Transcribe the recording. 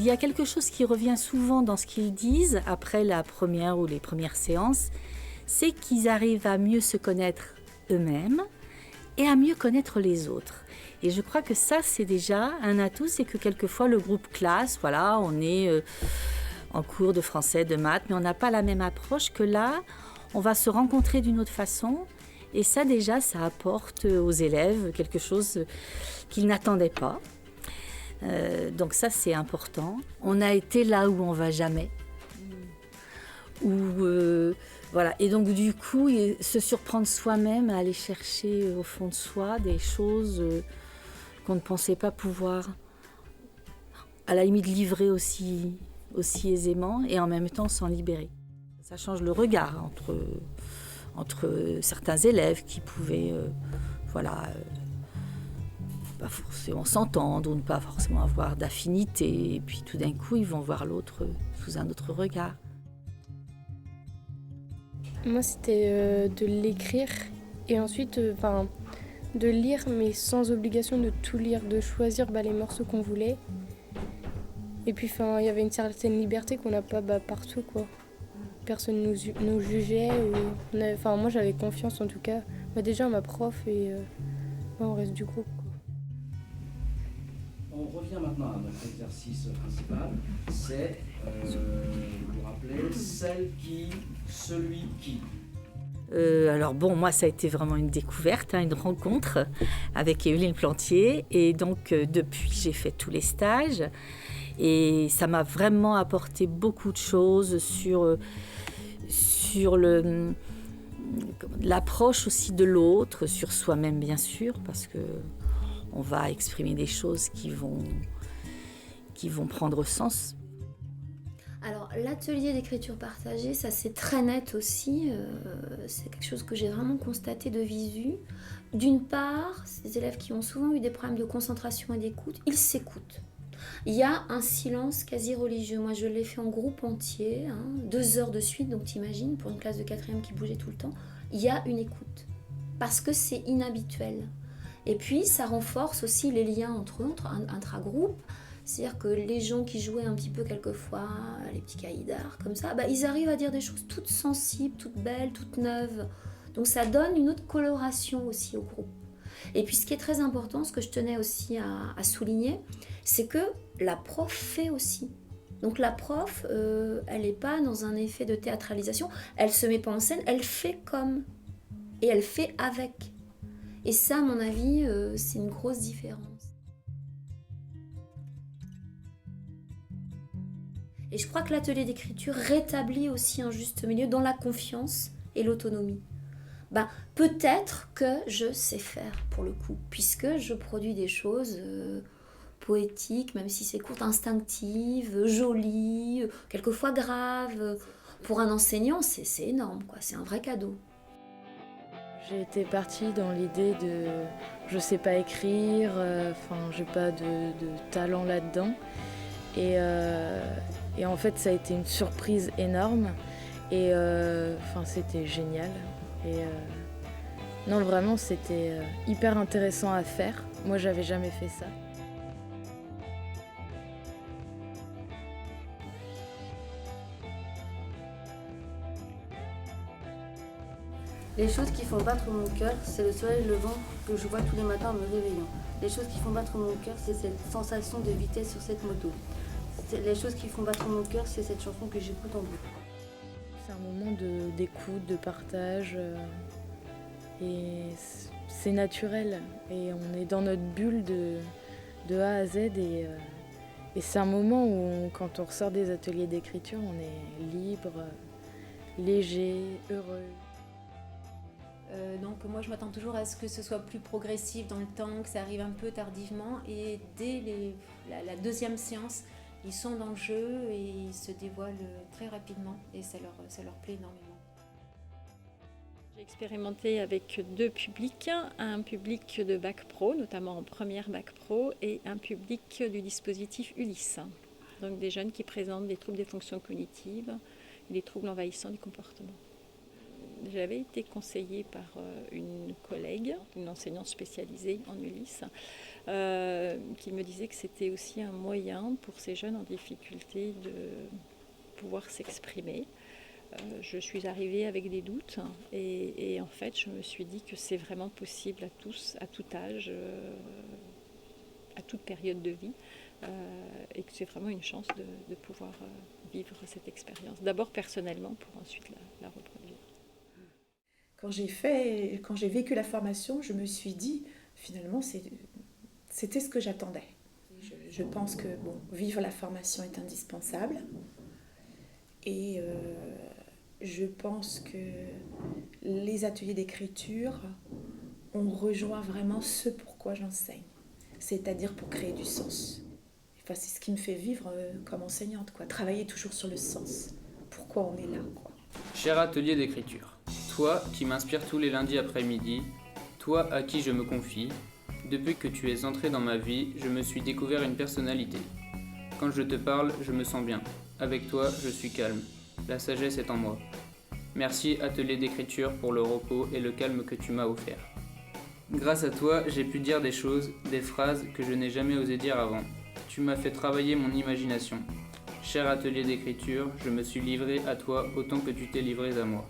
y a quelque chose qui revient souvent dans ce qu'ils disent après la première ou les premières séances, c'est qu'ils arrivent à mieux se connaître eux-mêmes et à mieux connaître les autres. Et je crois que ça, c'est déjà un atout, c'est que quelquefois le groupe classe, voilà, on est en cours de français, de maths, mais on n'a pas la même approche que là, on va se rencontrer d'une autre façon. Et ça, déjà, ça apporte aux élèves quelque chose qu'ils n'attendaient pas. Donc ça, c'est important. On a été là où on va jamais. Voilà. Et donc, du coup, se surprendre soi-même à aller chercher au fond de soi des choses qu'on ne pensait pas pouvoir, à la limite, livrer aussi aisément et en même temps s'en libérer. Ça change le regard entre certains élèves qui pouvaient pas forcément s'entendre ou ne pas forcément avoir d'affinité. Et puis tout d'un coup, ils vont voir l'autre sous un autre regard. Moi, c'était de l'écrire et ensuite de lire, mais sans obligation de tout lire, de choisir les morceaux qu'on voulait. Et puis il y avait une certaine liberté qu'on n'a pas partout, quoi. Personne nous jugeait. Moi, j'avais confiance en tout cas. Déjà, à ma prof et au reste du groupe. On revient maintenant à notre exercice principal. C'est, vous vous rappelez, celle qui, celui qui. Alors bon, moi ça a été vraiment une découverte, une rencontre avec Evelyne Plantier. Et donc depuis, j'ai fait tous les stages. Et ça m'a vraiment apporté beaucoup de choses sur l'approche aussi de l'autre, sur soi-même bien sûr, parce que on va exprimer des choses qui vont prendre sens. Alors l'atelier d'écriture partagée, ça c'est très net aussi, c'est quelque chose que j'ai vraiment constaté de visu. D'une part, ces élèves qui ont souvent eu des problèmes de concentration et d'écoute, ils s'écoutent. Il y a un silence quasi religieux. Moi, je l'ai fait en groupe entier, 2 heures de suite, donc t'imagines, pour une classe de 4e qui bougeait tout le temps, il y a une écoute. Parce que c'est inhabituel. Et puis, ça renforce aussi les liens entre intra-groupes. C'est-à-dire que les gens qui jouaient un petit peu quelquefois, les petits caïdars, comme ça, ils arrivent à dire des choses toutes sensibles, toutes belles, toutes neuves. Donc ça donne une autre coloration aussi au groupe. Et puis ce qui est très important, ce que je tenais aussi à souligner, c'est que la prof fait aussi. Donc la prof, elle n'est pas dans un effet de théâtralisation, elle ne se met pas en scène, elle fait comme. Et elle fait avec. Et ça, à mon avis, c'est une grosse différence. Et je crois que l'atelier d'écriture rétablit aussi un juste milieu dans la confiance et l'autonomie. Peut-être que je sais faire pour le coup, puisque je produis des choses poétiques, même si c'est court, instinctives, jolies, quelquefois graves. Pour un enseignant, c'est énorme, quoi. C'est un vrai cadeau. J'étais partie dans l'idée de je sais pas écrire, j'ai pas de talent là-dedans. Et en fait, ça a été une surprise énorme. Et c'était génial. Et non, vraiment, c'était hyper intéressant à faire. Moi, j'avais jamais fait ça. Les choses qui font battre mon cœur, c'est le soleil levant que je vois tous les matins en me réveillant. Les choses qui font battre mon cœur, c'est cette sensation de vitesse sur cette moto. Les choses qui font battre mon cœur, c'est cette chanson que j'écoute en boucle. C'est un moment d'écoute, de partage. Et c'est naturel. Et on est dans notre bulle de A à Z. Et c'est un moment où, quand on ressort des ateliers d'écriture, on est libre, léger, heureux. Donc moi je m'attends toujours à ce que ce soit plus progressif dans le temps, que ça arrive un peu tardivement, et dès la 2e séance, ils sont dans le jeu et ils se dévoilent très rapidement et ça leur plaît énormément. J'ai expérimenté avec 2 publics, un public de Bac Pro, notamment en première Bac Pro, et un public du dispositif Ulysse, donc des jeunes qui présentent des troubles des fonctions cognitives et des troubles envahissants du comportement. j'avais été conseillée par une collègue, une enseignante spécialisée en Ulysse, qui me disait que c'était aussi un moyen pour ces jeunes en difficulté de pouvoir s'exprimer. Je suis arrivée avec des doutes et en fait je me suis dit que c'est vraiment possible à tous, à tout âge, à toute période de vie, et que c'est vraiment une chance de pouvoir vivre cette expérience. D'abord personnellement pour ensuite la reproduire. Quand j'ai vécu la formation, je me suis dit finalement c'était ce que j'attendais. Je pense que vivre la formation est indispensable et je pense que les ateliers d'écriture ont rejoint vraiment ce pourquoi j'enseigne, c'est-à-dire pour créer du sens. Enfin, c'est ce qui me fait vivre comme enseignante, quoi. Travailler toujours sur le sens. Pourquoi on est là, quoi. Cher atelier d'écriture, toi qui m'inspires tous les lundis après-midi, toi à qui je me confie, depuis que tu es entré dans ma vie, je me suis découvert une personnalité. Quand je te parle, je me sens bien. Avec toi, je suis calme. La sagesse est en moi. Merci atelier d'écriture pour le repos et le calme que tu m'as offert. Grâce à toi, j'ai pu dire des choses, des phrases que je n'ai jamais osé dire avant. Tu m'as fait travailler mon imagination. Cher atelier d'écriture, je me suis livré à toi autant que tu t'es livré à moi.